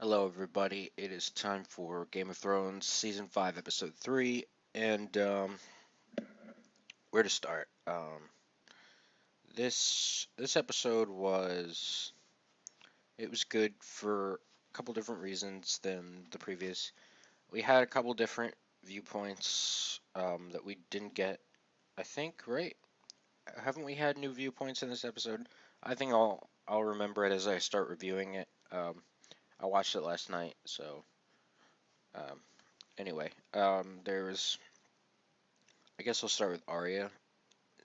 Hello, everybody. It is time for Game of Thrones Season 5, Episode 3. And, where to start? This episode it was good for a couple different reasons than the previous. We had a couple different viewpoints, that we didn't get, I think, right? Haven't we had new viewpoints in this episode? I think I'll remember it as I start reviewing it. I watched it last night, so, um, anyway, there's I guess I'll start with Arya.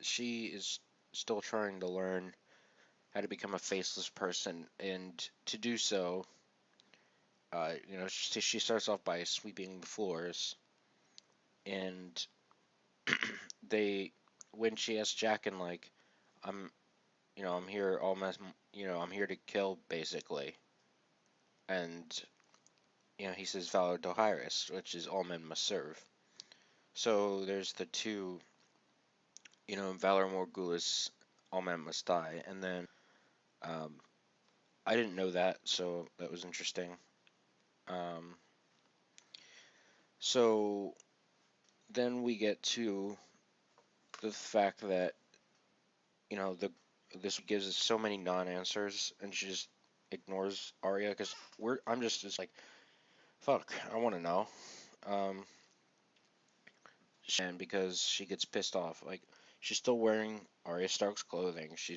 She is still trying to learn how to become a faceless person, and to do so, she starts off by sweeping the floors, and they, when she asks Jaqen, like, I'm, I'm here almost, I'm here to kill, basically, and, he says Valor Dohaeris, which is all men must serve. So there's the two, Valor Morghulis, all men must die, and then, um, I didn't know that, so that was interesting. Um, so then we get to the fact that the this gives us so many non-answers, and she just ignores Arya because I'm just like, fuck, I want to know. Um, and because she gets pissed off, like she's still wearing Arya Stark's clothing. She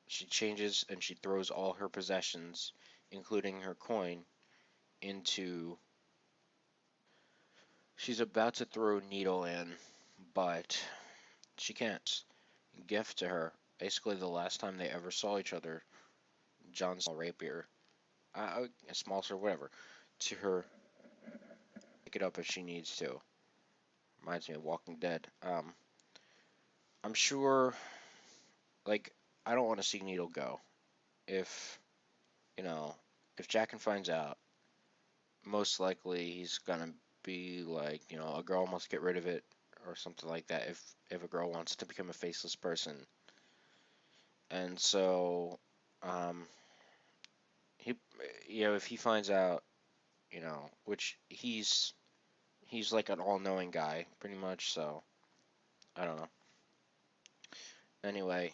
changes and she throws all her possessions, including her coin, into she's about to throw Needle in, but she can't. Gift to her. Basically, the last time they ever saw each other, John's rapier, a small sword, whatever, to her. Pick it up if she needs to. Reminds me of Walking Dead. I'm sure, like, I don't want to see Needle go. If you know, if Jaqen finds out, most likely he's gonna be like, a girl must get rid of it or something like that. If a girl wants to become a faceless person, and so, um, he, if he finds out, which he's like an all-knowing guy, pretty much. So I don't know. Anyway,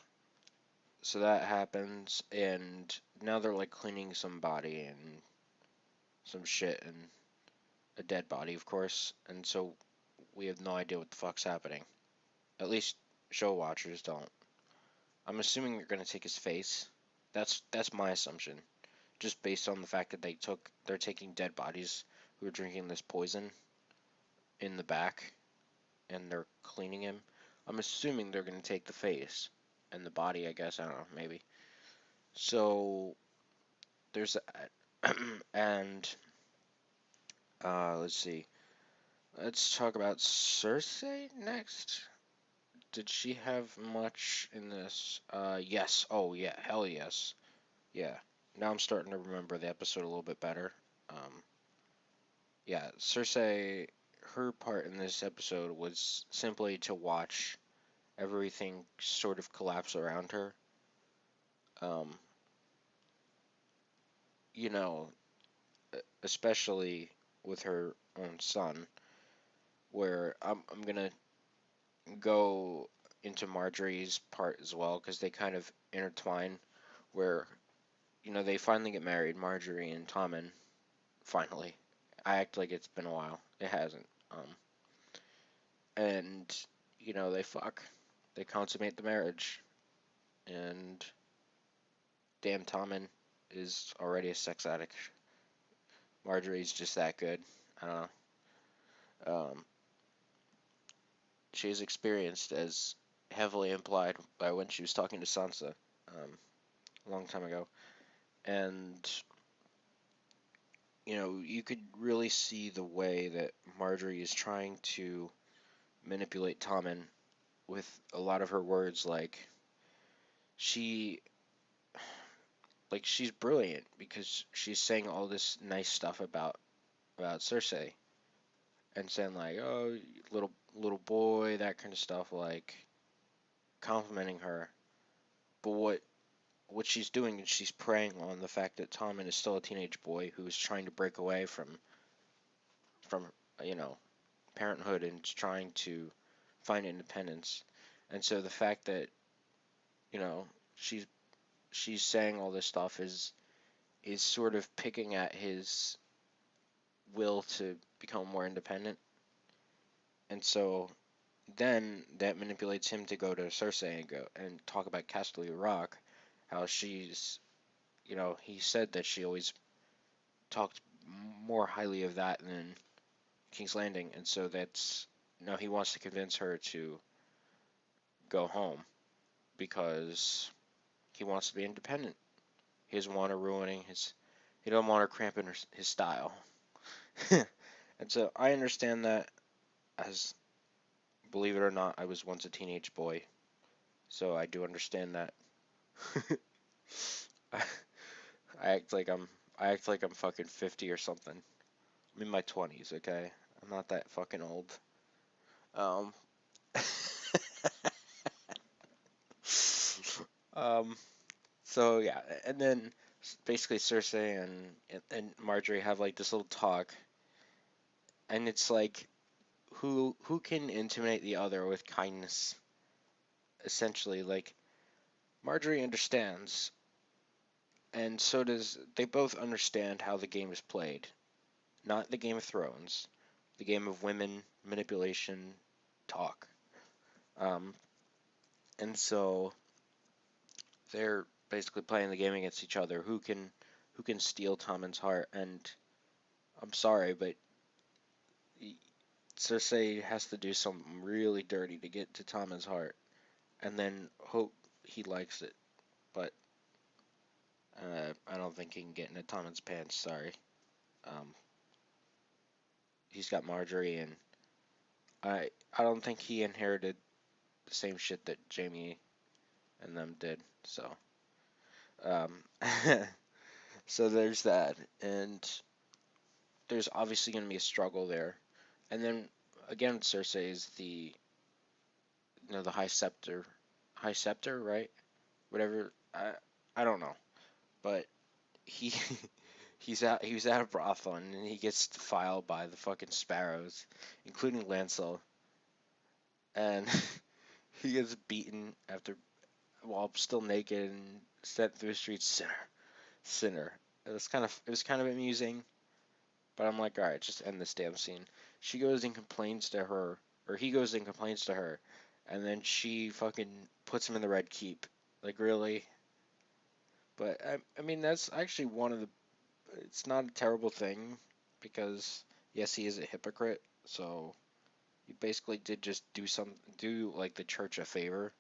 so that happens, and now they're like cleaning some body and some shit and a dead body, of course. And so we have no idea what the fuck's happening. At least show watchers don't. I'm assuming they're gonna take his face. That's my assumption, just based on the fact that they're taking dead bodies who are drinking this poison in the back, and they're cleaning him. I'm assuming they're gonna take the face and the body. I guess I don't know, maybe. So there's that, and let's see. Let's talk about Cersei next. Did she have much in this? Yes. Oh yeah. Hell yes. Yeah. Now I'm starting to remember the episode a little bit better. Um, yeah. Cersei, her part in this episode was simply to watch everything sort of collapse around her. Um, you know, especially with her own son, where I'm gonna go into Marjorie's part as well because they kind of intertwine. Where they finally get married, Marjorie and Tommen. Finally, I act like it's been a while. It hasn't. And they fuck. They consummate the marriage, and damn, Tommen is already a sex addict. Marjorie's just that good. I don't know. She is experienced, as heavily implied by when she was talking to Sansa a long time ago. And, you could really see the way that Marjorie is trying to manipulate Tommen with a lot of her words. She, she's brilliant because she's saying all this nice stuff about Cersei and saying like, oh, little boy, that kind of stuff, like complimenting her. But what she's doing is she's preying on the fact that Tommen is still a teenage boy who is trying to break away from you know parenthood and is trying to find independence. And so the fact that you know she's she's saying all this stuff is sort of picking at his will to become more independent. And so then that manipulates him to go to Cersei and go and talk about Casterly Rock, how she's, he said that she always talked more highly of that than King's Landing, and so that's now he wants to convince her to go home because he wants to be independent. He doesn't want her ruining his, he doesn't want her cramping his style. And so I understand that, as believe it or not, I was once a teenage boy, so I do understand that. I act like I'm fucking 50 or something. I'm in my 20s, okay? I'm not that fucking old. Um, um, so yeah, and then basically Cersei and Marjorie have like this little talk, and it's like who can intimidate the other with kindness? Essentially, like Marjorie understands, and so does they both understand how the game is played. Not the Game of Thrones, the game of women manipulation talk. Um, and so they're basically playing the game against each other. Who can steal Tommen's heart? And I'm sorry, but Cersei has to do something really dirty to get to Tommen's heart, and then hope he likes it. But I don't think he can get into Tommen's pants. Sorry. Um, he's got Marjorie, and I don't think he inherited the same shit that Jaime and them did. So um, so there's that, and there's obviously going to be a struggle there. And then again, Cersei is the High Scepter, right? Whatever. I don't know, but he he was out of Baratheon and he gets defiled by the fucking sparrows, including Lancel, and he gets beaten after while still naked and sent through the streets. Sinner. It was kind of amusing, but I'm like, all right, just end this damn scene. She goes and complains to her, or he goes and complains to her, and then she fucking puts him in the Red Keep. Like, really? But I mean, that's actually one of the. It's not a terrible thing because yes, he is a hypocrite. So he basically did just do like the church a favor,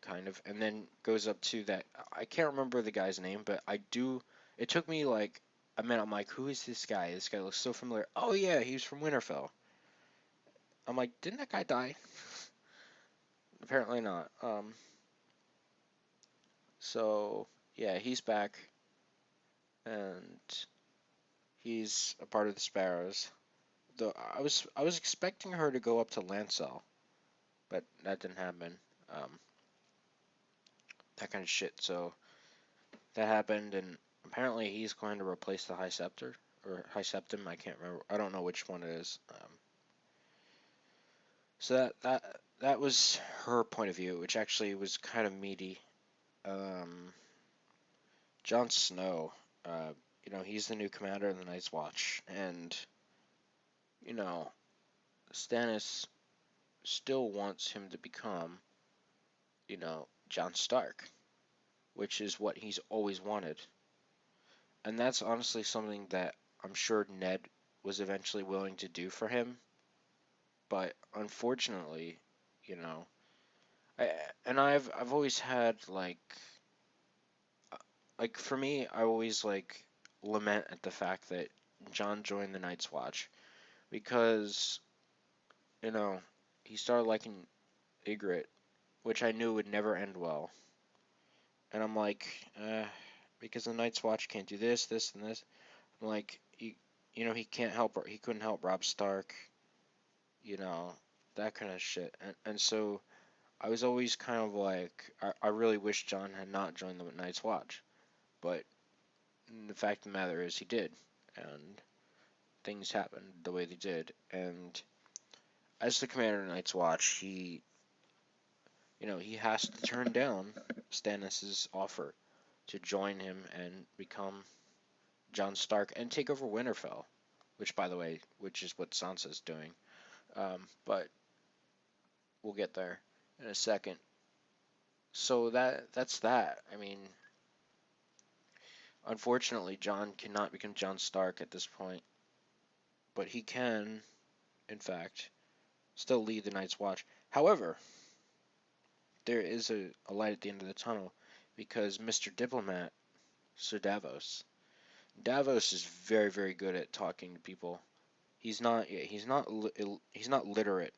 kind of, and then goes up to that. I can't remember the guy's name, but I do. It took me like a minute. I'm like, who is this guy? This guy looks so familiar. Oh yeah, he was from Winterfell. I'm like, didn't that guy die? Apparently not. So yeah, he's back, and he's a part of the Sparrows. Though I was expecting her to go up to Lancel, but that didn't happen. Um, that kind of shit. So that happened, and apparently he's going to replace the High Scepter or High Septim. I can't remember. I don't know which one it is. So that was her point of view, which actually was kind of meaty. Um, Jon Snow, he's the new commander of the Night's Watch, and you know, Stannis still wants him to become, Jon Stark, which is what he's always wanted. And that's honestly something that I'm sure Ned was eventually willing to do for him, but unfortunately, you know, I, and I've always had like for me, I always like lament at the fact that Jon joined the Night's Watch because, you know, he started liking Ygritte, which I knew would never end well. And I'm like, because the Night's Watch can't do this, this, and this. I'm like, he can't help, he couldn't help Robb Stark, you know, that kind of shit. And so I was always kind of like, I really wish Jon had not joined the Night's Watch, but the fact of the matter is he did, and things happened the way they did. And as the commander of Night's Watch, he has to turn down Stannis' offer to join him and become Jon Stark and take over Winterfell, which, by the way, which is what Sansa's doing. But we'll get there in a second. So that's that. I mean, unfortunately, Jon cannot become Jon Stark at this point, but he can, in fact, still lead the Night's Watch. However, there is a light at the end of the tunnel because Mr. Diplomat, Sir Davos is very, very good at talking to people. He's not literate,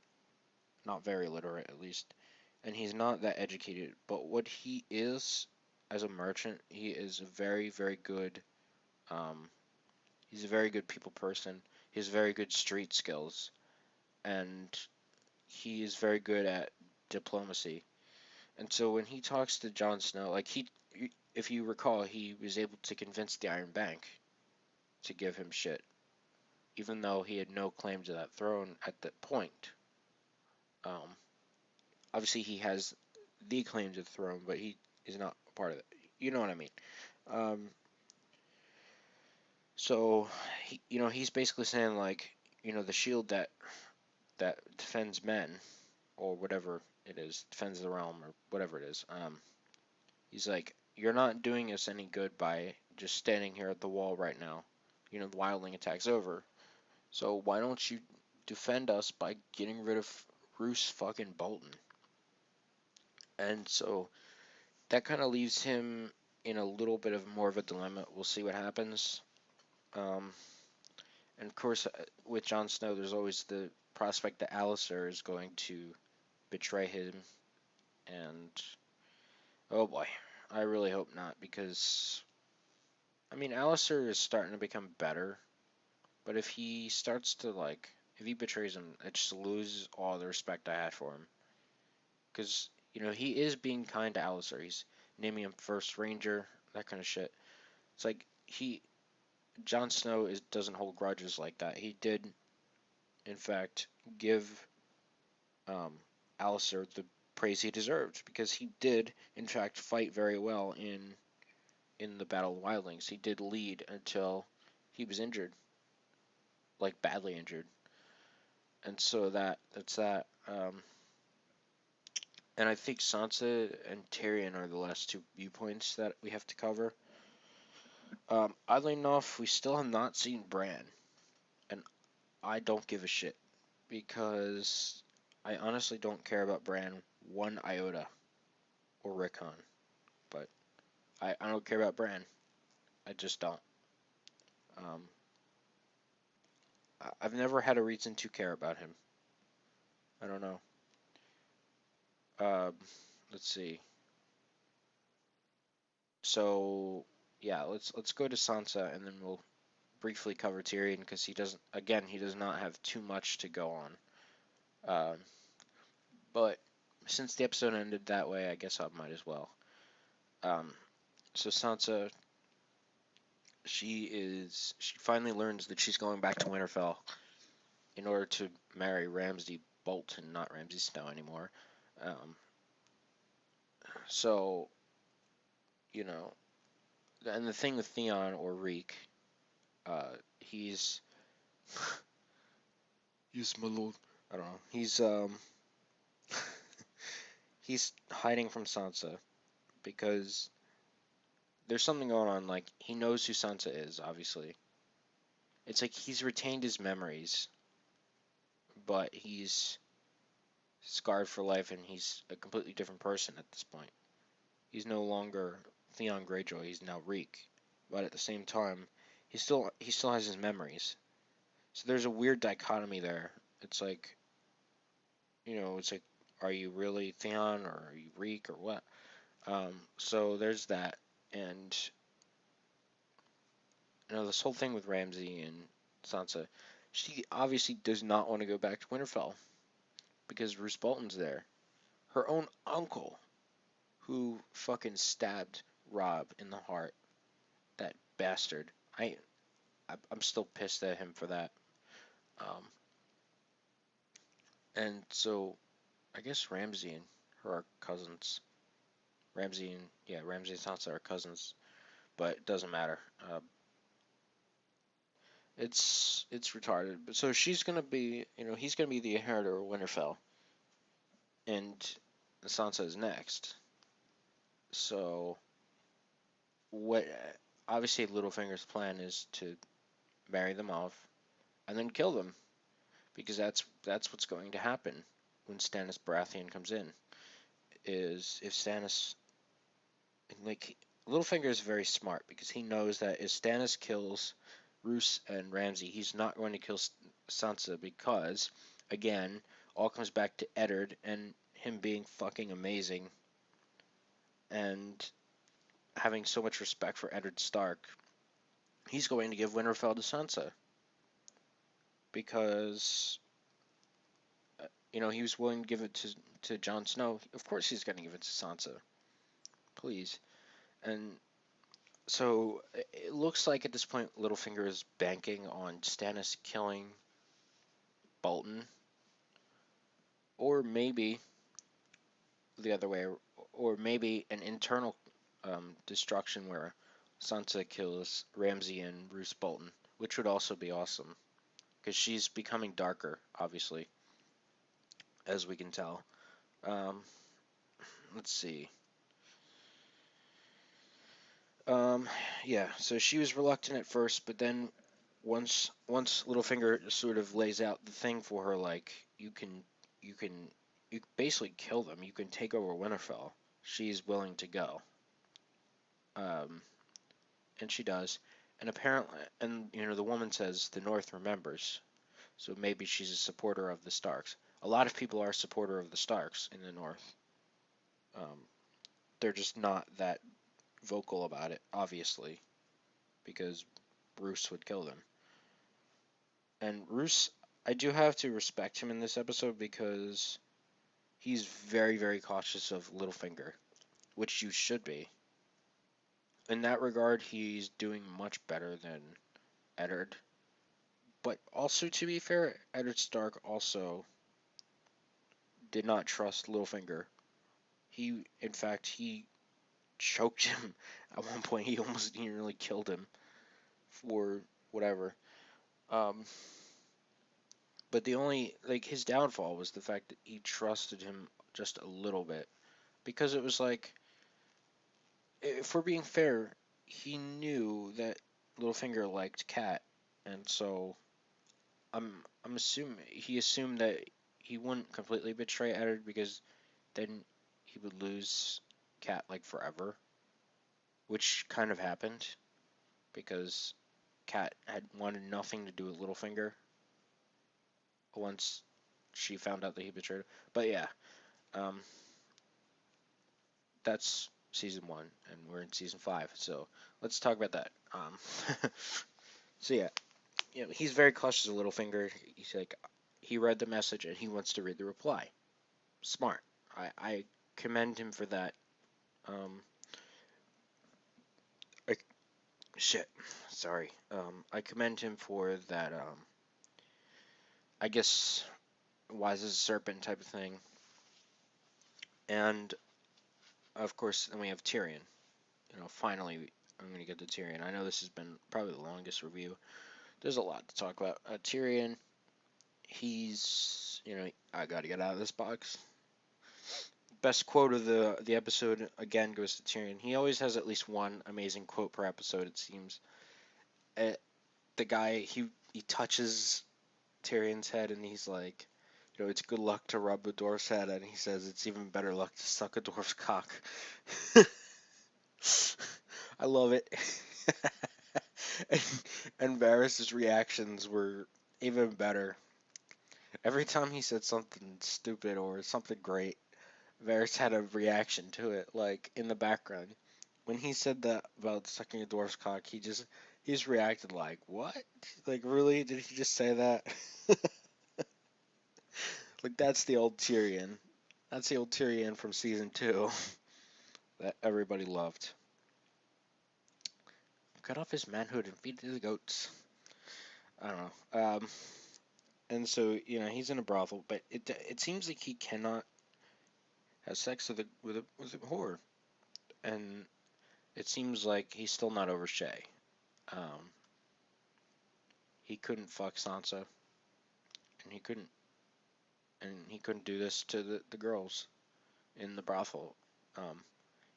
not very literate at least, and he's not that educated. But what he is as a merchant, he is a very, very good. Um, he's a very good people person. He has very good street skills, and he is very good at diplomacy. And so when he talks to Jon Snow, if you recall, he was able to convince the Iron Bank to give him shit, even though he had no claim to that throne at that point. Um, Obviously, he has the claim to the throne, but he is not part of it. You know what I mean? Um, so he's basically saying like, the shield that defends men or whatever it is, defends the realm or whatever it is. He's like, you're not doing us any good by just standing here at the wall right now. The wildling attack's over. So why don't you defend us by getting rid of Roose fucking Bolton? And so that kind of leaves him in a little bit of more of a dilemma. We'll see what happens. Um, and of course, with Jon Snow, there's always the prospect that Alliser is going to betray him. And oh boy, I really hope not, because I mean, Alliser is starting to become better. But if he starts to if he betrays him, I just lose all the respect I had for him. Because he is being kind to Alliser. He's naming him First Ranger, that kind of shit. It's like Jon Snow doesn't hold grudges like that. He did, in fact, give um, Alliser the praise he deserved because he did, in fact, fight very well in the Battle of Wildlings. He did lead until he was injured, like badly injured, and so that's that. And I think Sansa and Tyrion are the last two viewpoints that we have to cover. Oddly enough, we still have not seen Bran, and I don't give a shit because I honestly don't care about Bran one iota or Rickon, but I don't care about Bran. I just don't. Um, I've never had a reason to care about him. I don't know. Um, let's see. So yeah, let's go to Sansa and then we'll briefly cover Tyrion because he does not have too much to go on. Um, but since the episode ended that way, I guess I might as well. Um, so Sansa, she finally learns that she's going back to Winterfell in order to marry Ramsay Bolton, not Ramsay Snow anymore. Um, so you know, and the thing with Theon or Reek, he's he's my lord. I don't know. He's hiding from Sansa because there's something going on. Like he knows who Sansa is. Obviously, it's like he's retained his memories, but he's scarred for life, and he's a completely different person at this point. He's no longer Theon Greyjoy. He's now Reek, but at the same time, he still has his memories. So there's a weird dichotomy there. It's like it's like, are you really Theon or are you Reek or what? So there's that, and this whole thing with Ramsay and Sansa, she obviously does not want to go back to Winterfell because Roose Bolton's there. her own uncle, who fucking stabbed Robb in the heart. That bastard. I'm still pissed at him for that. Um, and so I guess Ramsay and her are cousins. Ramsay and Sansa are cousins, but it doesn't matter. It's retarded. But so she's gonna be, he's gonna be the inheritor of Winterfell, and Sansa is next. So what? Obviously, Littlefinger's plan is to marry them off and then kill them, because that's what's going to happen when Stannis Baratheon comes in. Is if Stannis, like, Littlefinger is very smart because he knows that if Stannis kills Roose and Ramsay, he's not going to kill Sansa because, again, all comes back to Eddard and him being fucking amazing and having so much respect for Eddard Stark. He's going to give Winterfell to Sansa because he was willing to give it to Jon Snow. Of course, he's going to give it to Sansa. Please. And so it looks like at this point Littlefinger is banking on Stannis killing Bolton, or maybe the other way, or maybe an internal destruction where Sansa kills Ramsay and Roose Bolton, which would also be awesome because she's becoming darker, obviously, as we can tell. Um, let's see. Um, yeah, so she was reluctant at first, but then once Littlefinger sort of lays out the thing for her, like you can you basically kill them. You can take over Winterfell. She's willing to go, um, and she does. And apparently, and the woman says the North remembers, so maybe she's a supporter of the Starks. A lot of people are a supporter of the Starks in the North. Um, they're just not that vocal about it, obviously, because Roose would kill them. And Roose, I do have to respect him in this episode because he's very, very cautious of Littlefinger, which you should be. In that regard, he's doing much better than Eddard. But also, to be fair, Eddard Stark also did not trust Littlefinger. In fact, he choked him at one point. He almost nearly killed him for whatever. Um, but the only, like, his downfall was the fact that he trusted him just a little bit. Because it was like, if we're being fair, he knew that Littlefinger liked Cat, and so I'm assuming he assumed that he wouldn't completely betray Eddard because then he would lose Cat like forever, which kind of happened because Cat had wanted nothing to do with Littlefinger once she found out that he betrayed her. But yeah, um, that's season 1, and we're in season 5, so let's talk about that. So yeah, he's very cautious of Littlefinger. He's like, he read the message and he wants to read the reply. Smart. I commend him for that. Um, I, shit. Sorry. I commend him for that. I guess wise as a serpent type of thing. And of course, then we have Tyrion. Finally, I'm gonna get to Tyrion. I know this has been probably the longest review. There's a lot to talk about. Tyrion, he's, I gotta get out of this box. Best quote of the episode again goes to Tyrion. He always has at least one amazing quote per episode. It seems. Uh, the guy he touches Tyrion's head and he's like, it's good luck to rub a dwarf's head, and he says it's even better luck to suck a dwarf's cock. I love it. and, and Varys' reactions were even better. Every time he said something stupid or something great, Varys had a reaction to it, like in the background. When he said that about sucking a dwarf's cock, he's reacted like, "What? Like, really? Did he just say that?" Like, that's the old Tyrion. That's the old Tyrion from season 2 that everybody loved. Cut off his manhood and feed it to the goats. I don't know. And so he's in a brothel, but it seems like he cannot have sex with a whore, and it seems like he's still not over Shay. Um, he couldn't fuck Sansa, and he couldn't do this to the girls in the brothel. Um,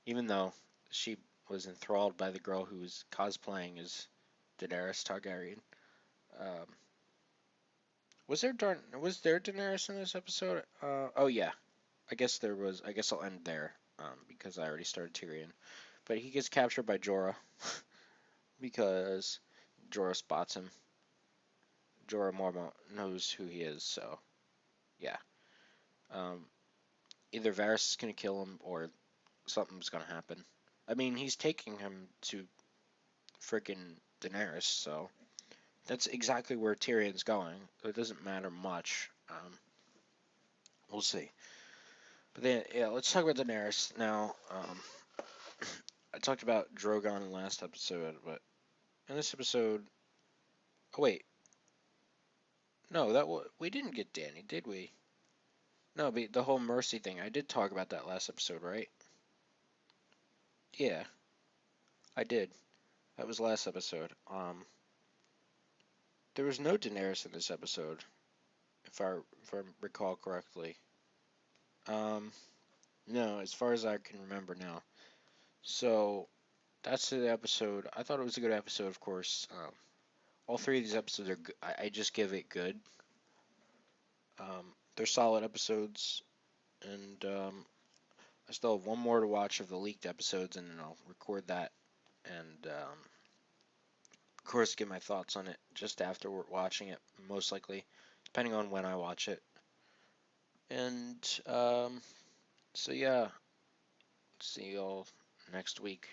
Even though she was enthralled by the girl who was cosplaying as Daenerys Targaryen. Um, was there Daenerys in this episode? Oh yeah, I guess there was. I guess I'll end there because I already started Tyrion. But he gets captured by Jorah because Jorah spots him. Jorah Mormont knows who he is, so yeah. Um, Either Varys is gonna kill him or something's gonna happen. I mean, he's taking him to freaking Daenerys, so that's exactly where Tyrion's going. It doesn't matter much. We'll see. But then, yeah, let's talk about Daenerys now. I talked about Drogon in the last episode, but in this episode, oh wait, no, we didn't get Dany, did we? No, but the whole Mercy thing. I did talk about that last episode, right? Yeah, I did. That was last episode. There was no Daenerys in this episode, if I recall correctly. Um, no, as far as I can remember now. So that's the episode. I thought it was a good episode, of course. All three of these episodes are good. I just give it good. They're solid episodes, and I still have one more to watch of the leaked episodes, and then I'll record that, and of course, give my thoughts on it just after watching it, most likely, depending on when I watch it. And so yeah, see y'all next week.